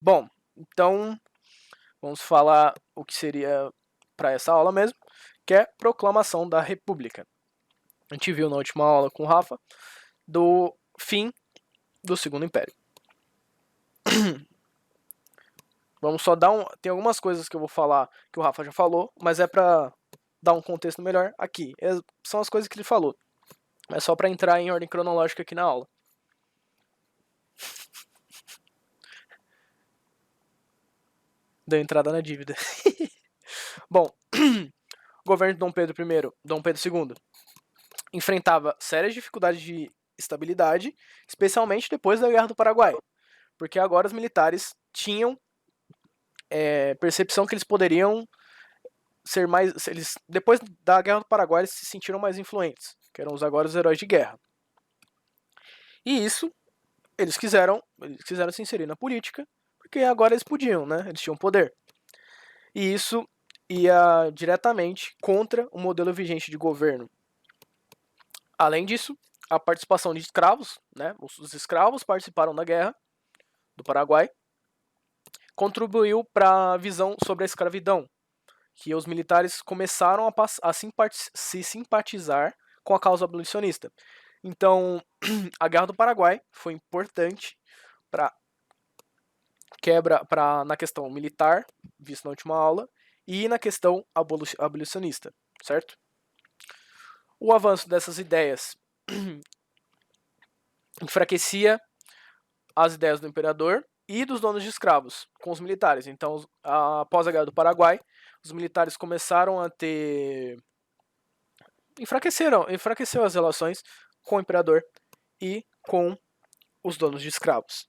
Bom, então vamos falar o que seria para essa aula mesmo, que é Proclamação da República. A gente viu na última aula com o Rafa do fim do Segundo Império. Vamos só dar tem algumas coisas que eu vou falar que o Rafa já falou, mas é para dar um contexto melhor aqui. São as coisas que ele falou, mas só para entrar em ordem cronológica aqui na aula. Deu entrada na dívida. Bom, o governo de Dom Pedro I, Dom Pedro II, enfrentava sérias dificuldades de estabilidade, especialmente depois da Guerra do Paraguai, porque agora os militares tinham percepção que eles poderiam ser mais. Depois da Guerra do Paraguai, eles se sentiram mais influentes, que eram agora os heróis de guerra. E isso eles quiseram se inserir na política, porque agora eles podiam, né? Eles tinham poder. E isso ia diretamente contra o modelo vigente de governo. Além disso, a participação de escravos, né? Os escravos participaram da guerra do Paraguai, contribuiu para a visão sobre a escravidão, que os militares começaram a se simpatizar com a causa abolicionista. Então, a Guerra do Paraguai foi importante para na questão militar, visto na última aula, e na questão abolicionista, certo? O avanço dessas ideias enfraquecia as ideias do imperador e dos donos de escravos com os militares. Então, após a Guerra do Paraguai, os militares começaram a ter enfraqueceu as relações com o imperador e com os donos de escravos.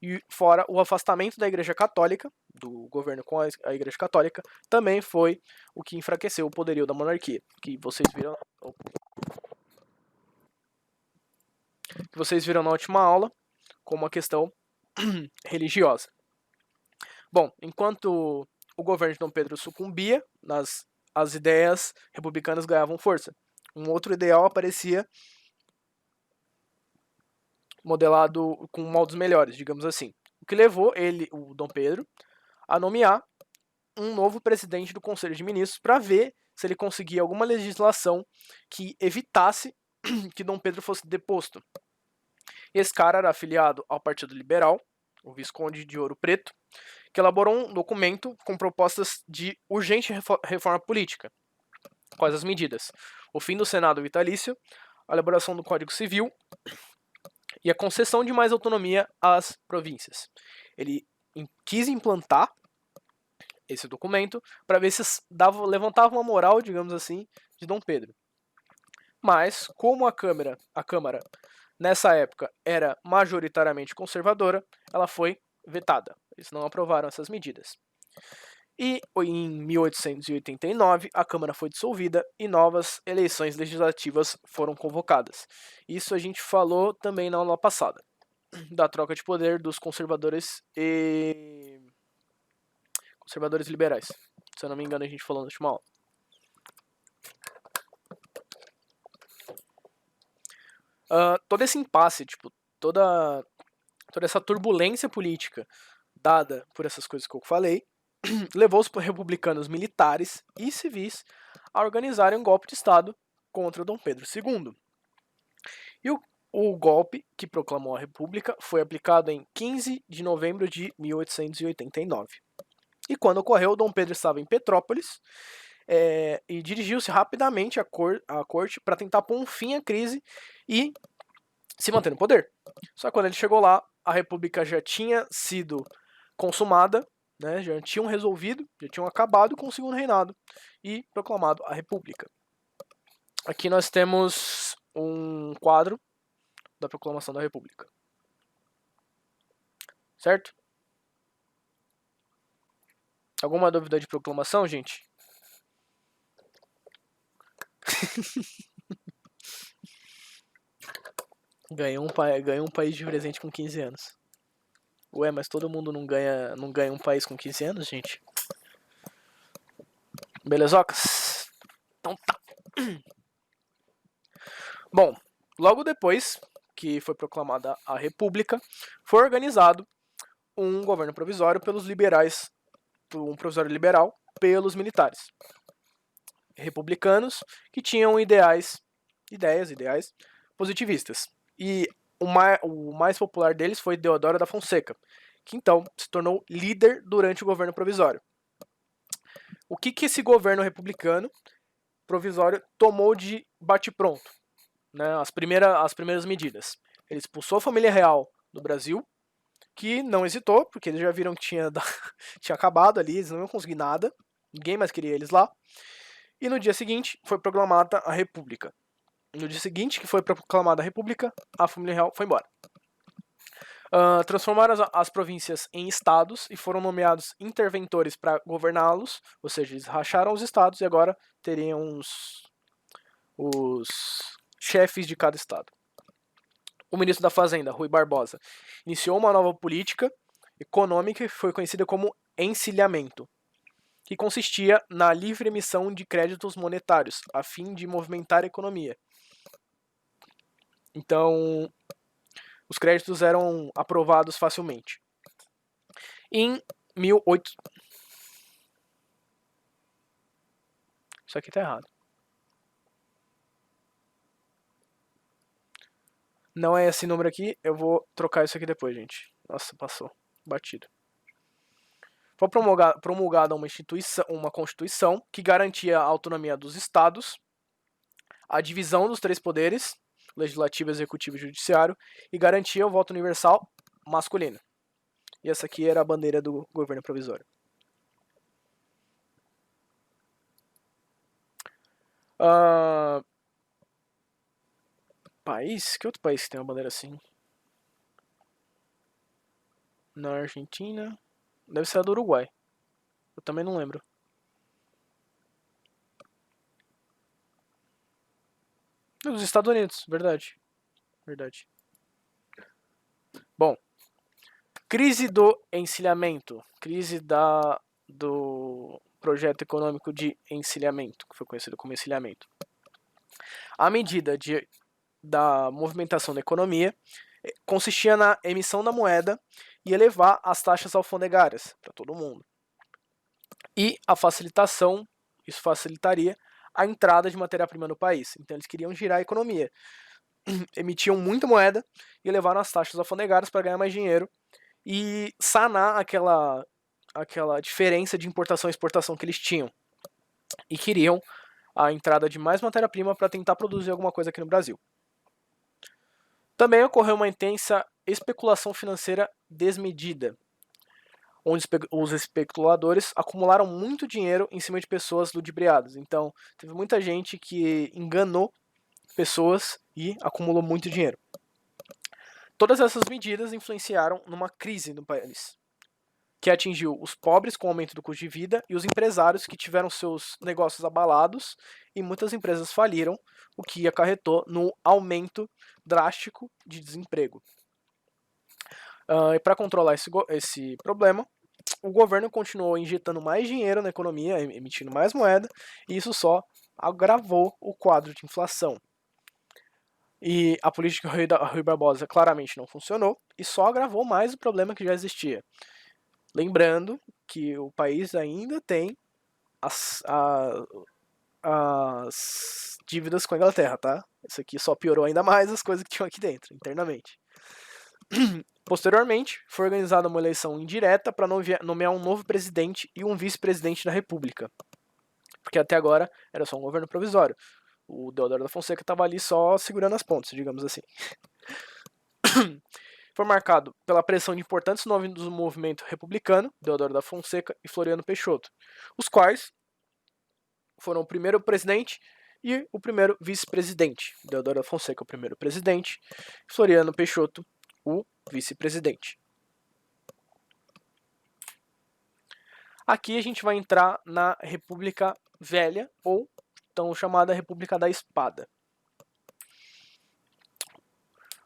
E fora o afastamento da Igreja Católica, do governo com a Igreja Católica, também foi o que enfraqueceu o poderio da monarquia, que vocês viram na última aula, como uma questão religiosa. Bom, enquanto o governo de Dom Pedro sucumbia, as ideias republicanas ganhavam força. Um outro ideal aparecia modelado com moldes melhores, digamos assim. O que levou o Dom Pedro, a nomear um novo presidente do Conselho de Ministros para ver se ele conseguia alguma legislação que evitasse que Dom Pedro fosse deposto. Esse cara era afiliado ao Partido Liberal, o Visconde de Ouro Preto, que elaborou um documento com propostas de urgente reforma política. Quais as medidas? O fim do Senado vitalício, a elaboração do Código Civil e a concessão de mais autonomia às províncias. Ele quis implantar esse documento para ver se levantava uma moral, digamos assim, de Dom Pedro. Mas, como a Câmara nessa época era majoritariamente conservadora, ela foi vetada. Eles não aprovaram essas medidas. E em 1889, a Câmara foi dissolvida e novas eleições legislativas foram convocadas. Isso a gente falou também na aula passada, da troca de poder dos conservadores e conservadores liberais. Se eu não me engano, a gente falou na última aula. Todo esse impasse, toda essa turbulência política dada por essas coisas que eu falei, levou os republicanos militares e civis a organizarem um golpe de Estado contra Dom Pedro II. E o golpe que proclamou a República foi aplicado em 15 de novembro de 1889. E quando ocorreu, Dom Pedro estava em Petrópolis e dirigiu-se rapidamente à corte para tentar pôr um fim à crise e se manter no poder. Só que quando ele chegou lá, a República já tinha sido consumada, né, já tinham resolvido, já tinham acabado com o segundo reinado e proclamado a República. Aqui nós temos um quadro da proclamação da República. Certo? Alguma dúvida de proclamação, gente? Ganhou um país de presente com 15 anos. Ué, mas todo mundo não ganha um país com 15 anos, gente? Belezocas? Então tá. Bom, logo depois que foi proclamada a República, foi organizado um governo provisório pelos liberais, um provisório liberal pelos militares. Republicanos que tinham ideias positivistas. E o mais popular deles foi Deodoro da Fonseca, que então se tornou líder durante o governo provisório. O que esse governo republicano provisório tomou de bate-pronto? Né, as primeiras medidas. Ele expulsou a família real do Brasil, que não hesitou, porque eles já viram que tinha acabado ali, eles não iam conseguir nada, ninguém mais queria eles lá. E no dia seguinte foi proclamada a República. No dia seguinte que foi proclamada a República, a família real foi embora. Transformaram as províncias em estados e foram nomeados interventores para governá-los, ou seja, eles racharam os estados e agora teriam os chefes de cada estado. O ministro da Fazenda, Rui Barbosa, iniciou uma nova política econômica que foi conhecida como encilhamento, que consistia na livre emissão de créditos monetários, a fim de movimentar a economia. Então, os créditos eram aprovados facilmente. Em 18... Isso aqui tá errado. Não é esse número aqui, eu vou trocar isso aqui depois, gente. Nossa, passou. Batido. Foi promulgada uma Constituição que garantia a autonomia dos estados, a divisão dos três poderes, legislativo, executivo e judiciário, e garantia o voto universal masculino. E essa aqui era a bandeira do governo provisório. País? Que outro país que tem uma bandeira assim? Na Argentina. Deve ser a do Uruguai. Eu também não lembro. Dos Estados Unidos, verdade. Verdade. Bom. Crise do encilhamento. Crise do projeto econômico de encilhamento, que foi conhecido como encilhamento. A medida da movimentação da economia consistia na emissão da moeda e elevar as taxas alfandegárias para todo mundo. E a facilitação, isso facilitaria a entrada de matéria-prima no país. Então eles queriam girar a economia. Emitiam muita moeda e elevaram as taxas alfandegárias para ganhar mais dinheiro e sanar aquela diferença de importação e exportação que eles tinham. E queriam a entrada de mais matéria-prima para tentar produzir alguma coisa aqui no Brasil. Também ocorreu uma intensa especulação financeira desmedida, onde os especuladores acumularam muito dinheiro em cima de pessoas ludibriadas. Então, teve muita gente que enganou pessoas e acumulou muito dinheiro. Todas essas medidas influenciaram numa crise no país, que atingiu os pobres com o aumento do custo de vida e os empresários que tiveram seus negócios abalados e muitas empresas faliram, o que acarretou no aumento drástico de desemprego. E para controlar esse problema, o governo continuou injetando mais dinheiro na economia, emitindo mais moeda, e isso só agravou o quadro de inflação. E a política Rui Barbosa claramente não funcionou e só agravou mais o problema que já existia. Lembrando que o país ainda tem as dívidas com a Inglaterra, tá? Isso aqui só piorou ainda mais as coisas que tinham aqui dentro, internamente. Posteriormente, foi organizada uma eleição indireta para nomear um novo presidente e um vice-presidente da República. Porque até agora era só um governo provisório. O Deodoro da Fonseca estava ali só segurando as pontas, digamos assim. Foi marcado pela pressão de importantes nomes do movimento republicano, Deodoro da Fonseca e Floriano Peixoto, os quais foram o primeiro presidente e o primeiro vice-presidente. Deodoro da Fonseca, o primeiro presidente, Floriano Peixoto, o vice-presidente. Aqui a gente vai entrar na República Velha, ou tão chamada República da Espada.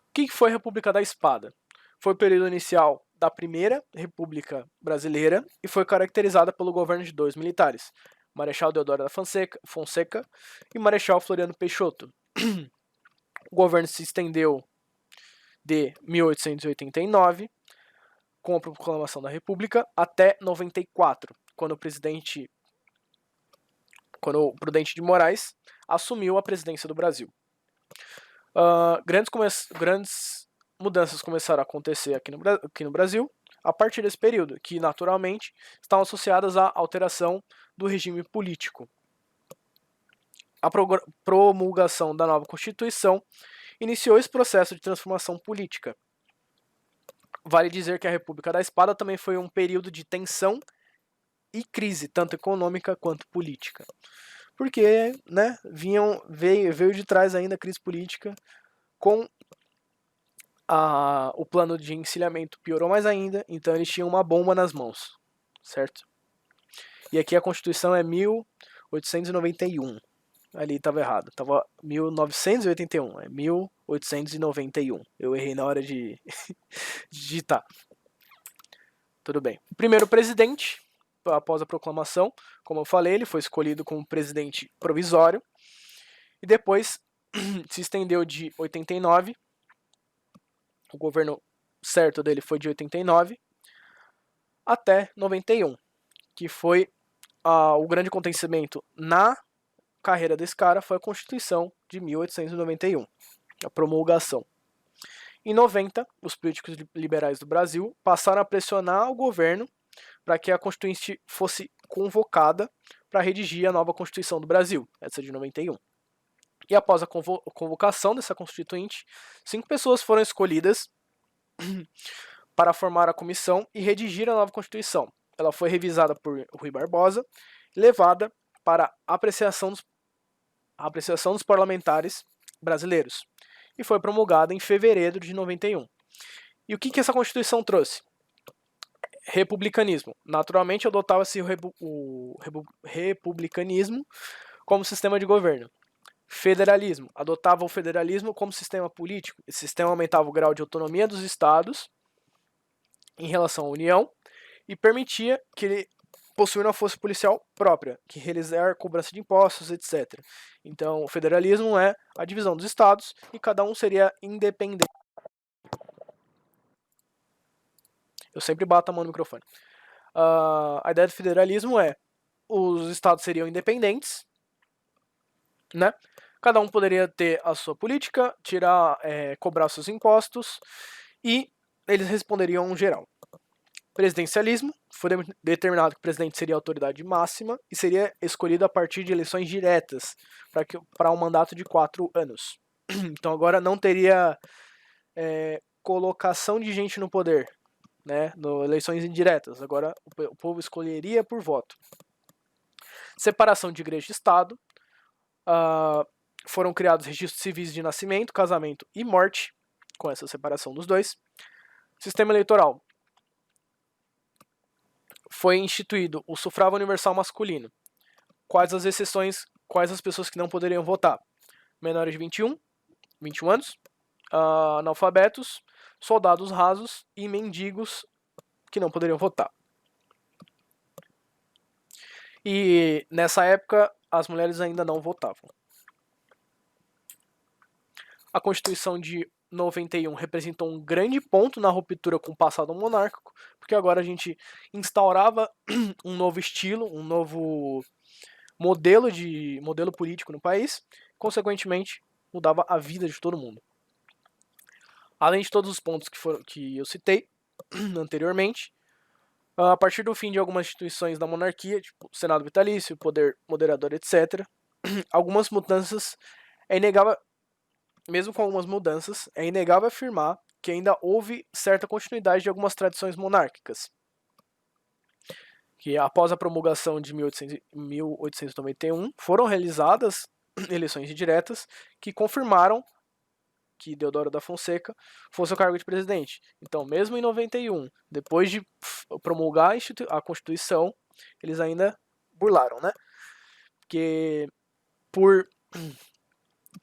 O que foi a República da Espada? Foi o período inicial da Primeira República Brasileira e foi caracterizada pelo governo de dois militares, Marechal Deodoro da Fonseca e Marechal Floriano Peixoto. O governo se estendeu de 1889 com a proclamação da República até 94, quando o Prudente de Moraes assumiu a presidência do Brasil. Grandes mudanças começaram a acontecer aqui no Brasil a partir desse período, que naturalmente estão associadas à alteração do regime político. A promulgação da nova Constituição iniciou esse processo de transformação política. Vale dizer que a República da Espada também foi um período de tensão e crise, tanto econômica quanto política. Porque, né, veio de trás ainda a crise política, com o plano de encilhamento piorou mais ainda, então eles tinham uma bomba nas mãos, certo? E aqui a Constituição é 1891. Ali estava errado, estava 1981, é 1891. Eu errei na hora de digitar. Tudo bem. O primeiro presidente, após a proclamação, como eu falei, ele foi escolhido como presidente provisório e depois se estendeu de 89. O governo certo dele foi de 89 até 91, que foi o grande acontecimento na carreira desse cara foi a Constituição de 1891, a promulgação. Em 90, os políticos liberais do Brasil passaram a pressionar o governo para que a Constituinte fosse convocada para redigir a nova Constituição do Brasil, essa de 91. E após a convocação dessa Constituinte, 5 pessoas foram escolhidas para formar a comissão e redigir a nova Constituição. Ela foi revisada por Rui Barbosa e levada para apreciação dos parlamentares brasileiros e foi promulgada em fevereiro de 91. E o que essa Constituição trouxe? Republicanismo. Naturalmente adotava-se o republicanismo como sistema de governo. Federalismo. Adotava o federalismo como sistema político. Esse sistema aumentava o grau de autonomia dos estados em relação à União e permitia que ele possuir uma força policial própria, que realizar cobrança de impostos, etc. Então, o federalismo é a divisão dos estados e cada um seria independente. Eu sempre bato a mão no microfone. A ideia do federalismo é os estados seriam independentes, né? Cada um poderia ter a sua política, cobrar seus impostos e eles responderiam geral. Presidencialismo, foi determinado que o presidente seria a autoridade máxima e seria escolhido a partir de eleições diretas para um mandato de 4 anos. Então agora não teria colocação de gente no poder, né, eleições indiretas. Agora o povo escolheria por voto. Separação de igreja e Estado. Foram criados registros civis de nascimento, casamento e morte, com essa separação dos dois. Sistema eleitoral. Foi instituído o sufrágio universal masculino. Quais as exceções, quais as pessoas que não poderiam votar? Menores de 21 anos, analfabetos, soldados rasos e mendigos que não poderiam votar. E nessa época as mulheres ainda não votavam. A Constituição de 91 representou um grande ponto na ruptura com o passado monárquico, porque agora a gente instaurava um novo estilo, um novo modelo político no país, consequentemente mudava a vida de todo mundo. Além de todos os pontos que eu citei anteriormente, a partir do fim de algumas instituições da monarquia, tipo Senado vitalício, poder moderador, etc., algumas mudanças é inegável. Mesmo com algumas mudanças, é inegável afirmar que ainda houve certa continuidade de algumas tradições monárquicas, que após a promulgação de 1891 foram realizadas eleições indiretas que confirmaram que Deodoro da Fonseca fosse o cargo de presidente. Então, mesmo em 91, depois de promulgar a Constituição, eles ainda burlaram, né? Porque por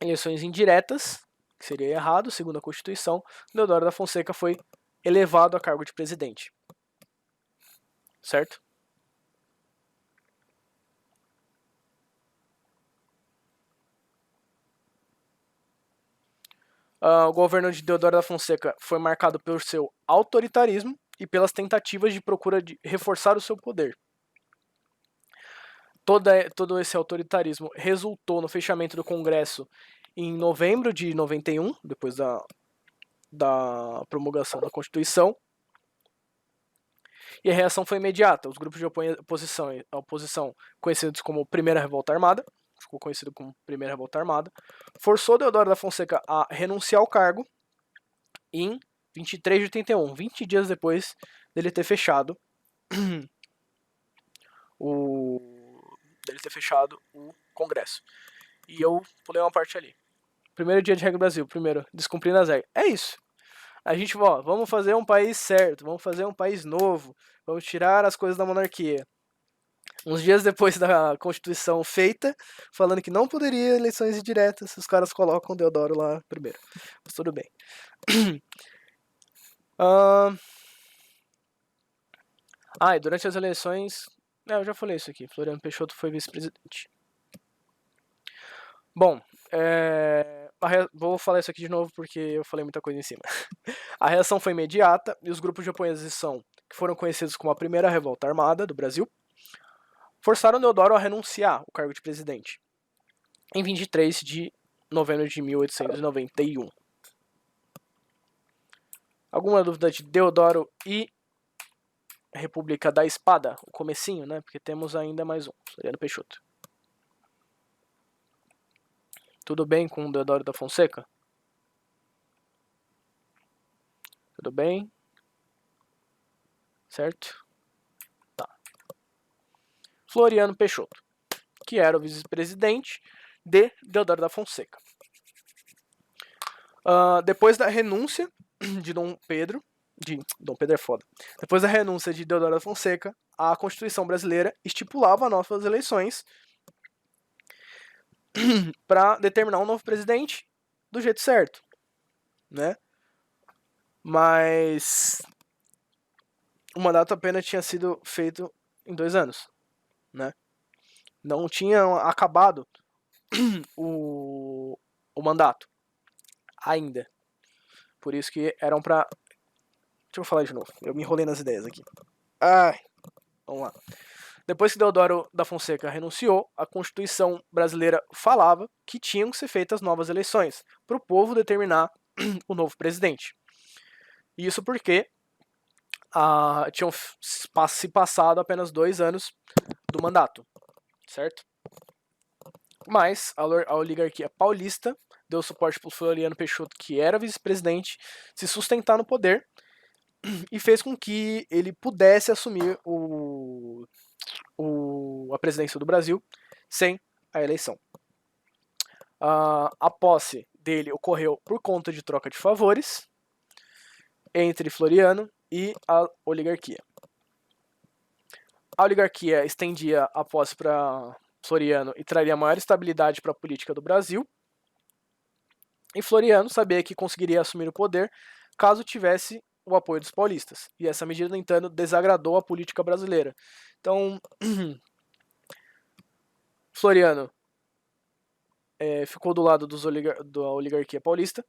eleições indiretas, que seria errado, segundo a Constituição, Deodoro da Fonseca foi elevado a cargo de presidente. Certo? O governo de Deodoro da Fonseca foi marcado pelo seu autoritarismo, e pelas tentativas de procura de reforçar o seu poder. Todo esse autoritarismo resultou no fechamento do Congresso em novembro de 91, depois da promulgação da Constituição, e a reação foi imediata. Os grupos de oposição, conhecidos como Primeira Revolta Armada, ficou conhecido como Primeira Revolta Armada, forçou Deodoro da Fonseca a renunciar ao cargo em 23 de 81, 20 dias depois dele ter fechado o Congresso. E eu pulei uma parte ali. Primeiro dia de regra do Brasil, primeiro, descumprindo as regras. É isso. A gente, vamos fazer um país certo, vamos fazer um país novo, vamos tirar as coisas da monarquia. Uns dias depois da Constituição feita, falando que não poderia eleições indiretas, os caras colocam o Deodoro lá primeiro. Mas tudo bem. E durante as eleições... eu já falei isso aqui. Floriano Peixoto foi vice-presidente. Bom, vou falar isso aqui de novo porque eu falei muita coisa em cima. A reação foi imediata e os grupos de oposição, que foram conhecidos como a Primeira Revolta Armada do Brasil, forçaram Deodoro a renunciar ao cargo de presidente em 23 de novembro de 1891. Alguma dúvida de Deodoro e República da Espada? O comecinho, né? Porque temos ainda mais um, Floriano Peixoto. Tudo bem com Deodoro da Fonseca? Tudo bem? Certo? Tá. Floriano Peixoto, que era o vice-presidente de Deodoro da Fonseca. Depois da renúncia de Dom Pedro é foda. Depois da renúncia de Deodoro da Fonseca, a Constituição brasileira estipulava novas eleições para determinar um novo presidente do jeito certo, né? Mas o mandato apenas tinha sido feito em 2 anos, né? Não tinha acabado o mandato ainda. Por isso que eram pra... Deixa eu falar de novo. Eu me enrolei nas ideias aqui. Vamos lá. Depois que Deodoro da Fonseca renunciou, a Constituição brasileira falava que tinham que ser feitas novas eleições para o povo determinar o novo presidente. Isso porque tinham se passado apenas 2 anos do mandato, certo? Mas a oligarquia paulista deu suporte para o Floriano Peixoto, que era vice-presidente, se sustentar no poder e fez com que ele pudesse assumir a presidência do Brasil sem a eleição. A posse dele ocorreu por conta de troca de favores entre Floriano e a oligarquia. A oligarquia estendia a posse para Floriano e traria maior estabilidade para a política do Brasil. E Floriano sabia que conseguiria assumir o poder caso tivesse o apoio dos paulistas. E essa medida, no entanto, desagradou a política brasileira. Então, Floriano ficou do lado da oligarquia paulista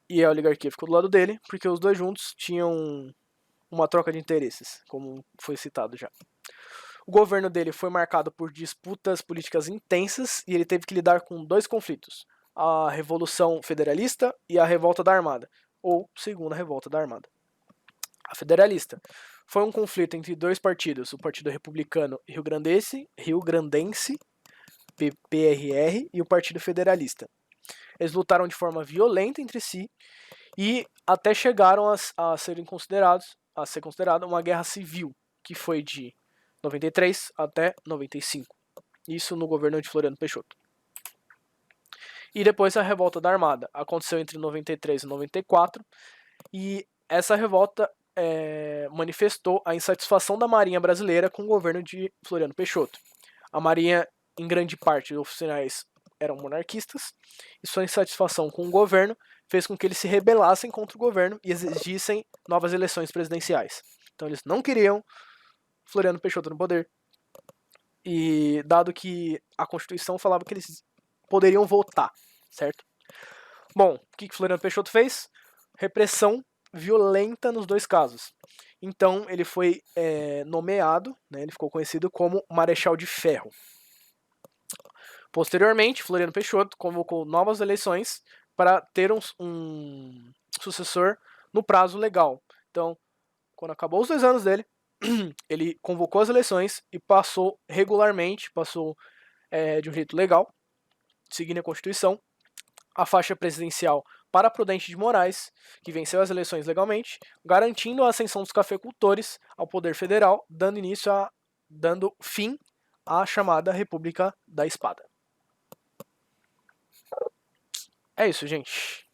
e a oligarquia ficou do lado dele, porque os dois juntos tinham uma troca de interesses, como foi citado já. O governo dele foi marcado por disputas políticas intensas e ele teve que lidar com 2 conflitos: a Revolução Federalista e a Revolta da Armada, ou Segunda Revolta da Armada. A Federalista foi um conflito entre 2 partidos, o Partido Republicano Rio-Grandense, PRR, e o Partido Federalista. Eles lutaram de forma violenta entre si e até chegaram a ser considerada uma guerra civil, que foi de 93 até 95. Isso no governo de Floriano Peixoto. E depois a Revolta da Armada. Aconteceu entre 93 e 94. E essa revolta manifestou a insatisfação da Marinha brasileira com o governo de Floriano Peixoto. A Marinha, em grande parte, os oficiais eram monarquistas. E sua insatisfação com o governo fez com que eles se rebelassem contra o governo e exigissem novas eleições presidenciais. Então eles não queriam Floriano Peixoto no poder. E dado que a Constituição falava que eles poderiam votar, certo? Bom, o que Floriano Peixoto fez? Repressão violenta nos dois casos. Então ele foi nomeado, né, ele ficou conhecido como Marechal de Ferro. Posteriormente, Floriano Peixoto convocou novas eleições para ter um sucessor no prazo legal. Então, quando acabou os 2 anos dele, ele convocou as eleições e passou regularmente, passou de um jeito legal, seguindo a Constituição, a faixa presidencial para Prudente de Moraes, que venceu as eleições legalmente, garantindo a ascensão dos cafeicultores ao poder federal, dando fim à chamada República da Espada. É isso, gente.